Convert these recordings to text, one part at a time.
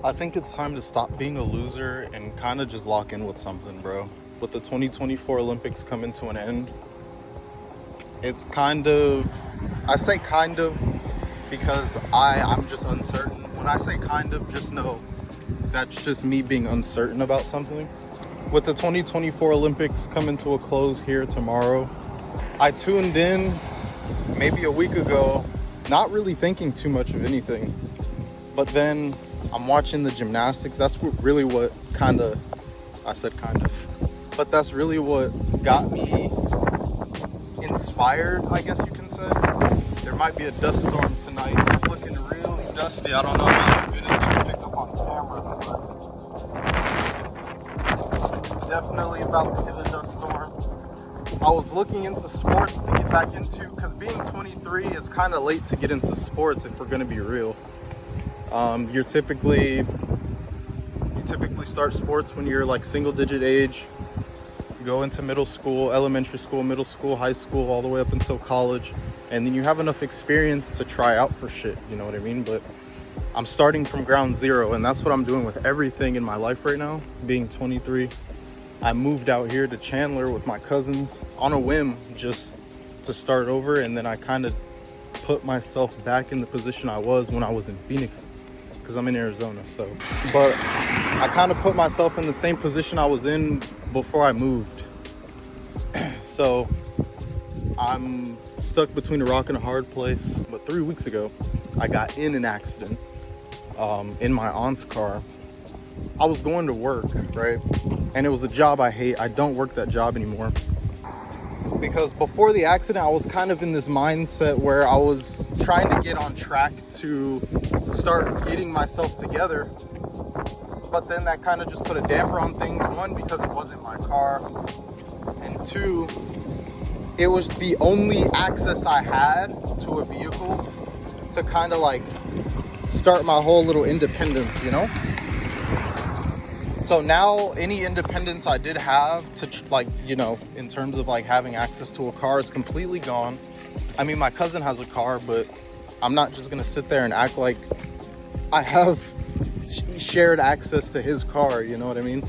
I think it's time to stop being a loser and kind of just lock in with something, bro. With the 2024 Olympics coming to an end, it's kind of, I say kind of because I'm just uncertain. When I say kind of, just know that's just me being uncertain about something. With the 2024 Olympics coming to a close here tomorrow, I tuned in maybe a week ago, not really thinking too much of anything, but then I'm watching the gymnastics. That's really what but that's really what got me inspired, I guess you can say. There might be a dust storm tonight. It's looking really dusty. I don't know how good it's gonna pick up on camera, but it's definitely about to hit a dust storm. I was looking into sports to get back into, because being 23 is kind of late to get into sports if we're gonna be real. You typically start sports when you're like single digit age. You go into middle school, elementary school, middle school, high school, all the way up until college, and then you have enough experience to try out for shit, you know what I mean? But I'm starting from ground zero, and that's what I'm doing with everything in my life right now. Being 23, I moved out here to Chandler with my cousins on a whim, just to start over, and then I kind of put myself back in the position I was when I was in Phoenix, because I'm in Arizona. So, but I kind of put myself in the same position I was in before I moved. So I'm stuck between a rock and a hard place. But 3 weeks ago, I got in an accident in my aunt's car. I was going to work, right? And it was a job I hate. I don't work that job anymore. Because before the accident, I was kind of in this mindset where I was trying to get on track to start getting myself together. But then that kind of just put a damper on things. One, because it wasn't my car. And two, it was the only access I had to a vehicle to kind of like start my whole little independence, you know? So now any independence I did have to, like, you know, in terms of like having access to a car is completely gone. I mean, my cousin has a car, but I'm not just gonna sit there and act like I have shared access to his car, you know what I mean?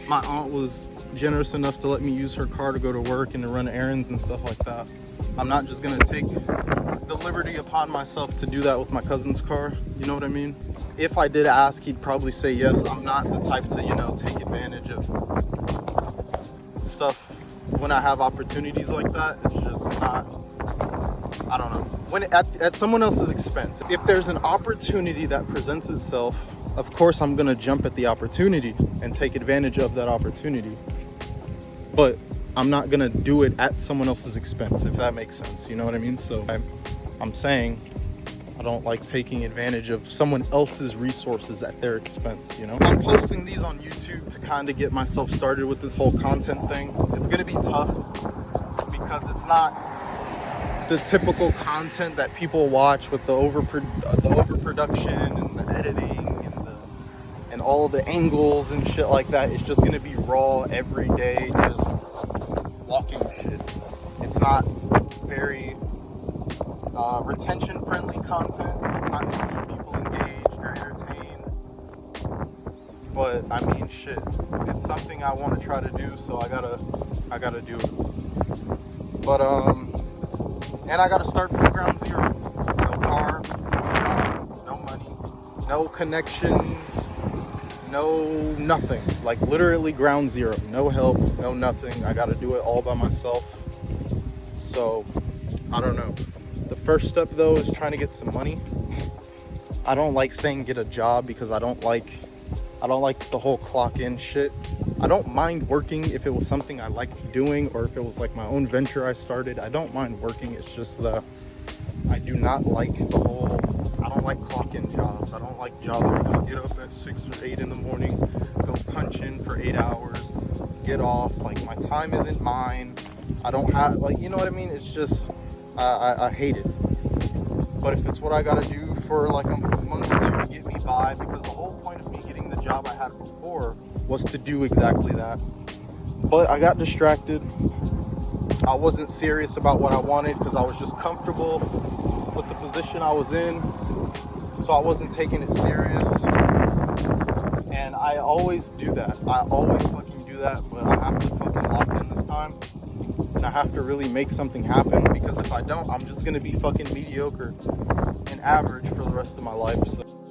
My aunt was generous enough to let me use her car to go to work and to run errands and stuff like that. I'm not just gonna take the liberty upon myself to do that with my cousin's car, you know what I mean? If I did ask, he'd probably say yes. I'm not the type to, you know, take advantage of stuff when I have opportunities like that. It's just not, I don't know, when at someone else's expense. If there's an opportunity that presents itself, of course I'm gonna jump at the opportunity and take advantage of that opportunity, but I'm not gonna do it at someone else's expense, if that makes sense, you know what I mean? So I'm saying I don't like taking advantage of someone else's resources at their expense, you know? I'm posting these on YouTube to kind of get myself started with this whole content thing. It's gonna be tough because it's not the typical content that people watch with the overproduction and the editing and all the angles and shit like that. It's just gonna be raw, everyday, just walking shit. It's not very retention friendly content. It's not gonna keep people engaged or entertained. But I mean, shit, it's something I want to try to do, so I gotta do it. But and I gotta start from ground zero. No car, no job, no money, no connections, no nothing. Like literally ground zero. No help, no nothing. I gotta do it all by myself. So I don't know. The first step though is trying to get some money. I don't like saying get a job because I don't like the whole clock in shit. I don't mind working if it was something I liked doing, or if it was like my own venture I started. I don't mind working. It's just that I do not like I don't like clock in jobs. I don't like jobs where I gotta get up at 6 or 8 in the morning, go punch in for 8 hours, get off. Like my time isn't mine. I don't have, like, you know what I mean? It's just, I hate it. But if it's what I gotta do for like a month or two to get me by, because the whole point of me getting the job I had before was to do exactly that. But I got distracted. I wasn't serious about what I wanted because I was just comfortable with the position I was in. So I wasn't taking it serious. I always do that. I always fucking do that, but I have to fucking lock in this time. And I have to really make something happen, because if I don't, I'm just gonna be fucking mediocre and average for the rest of my life. So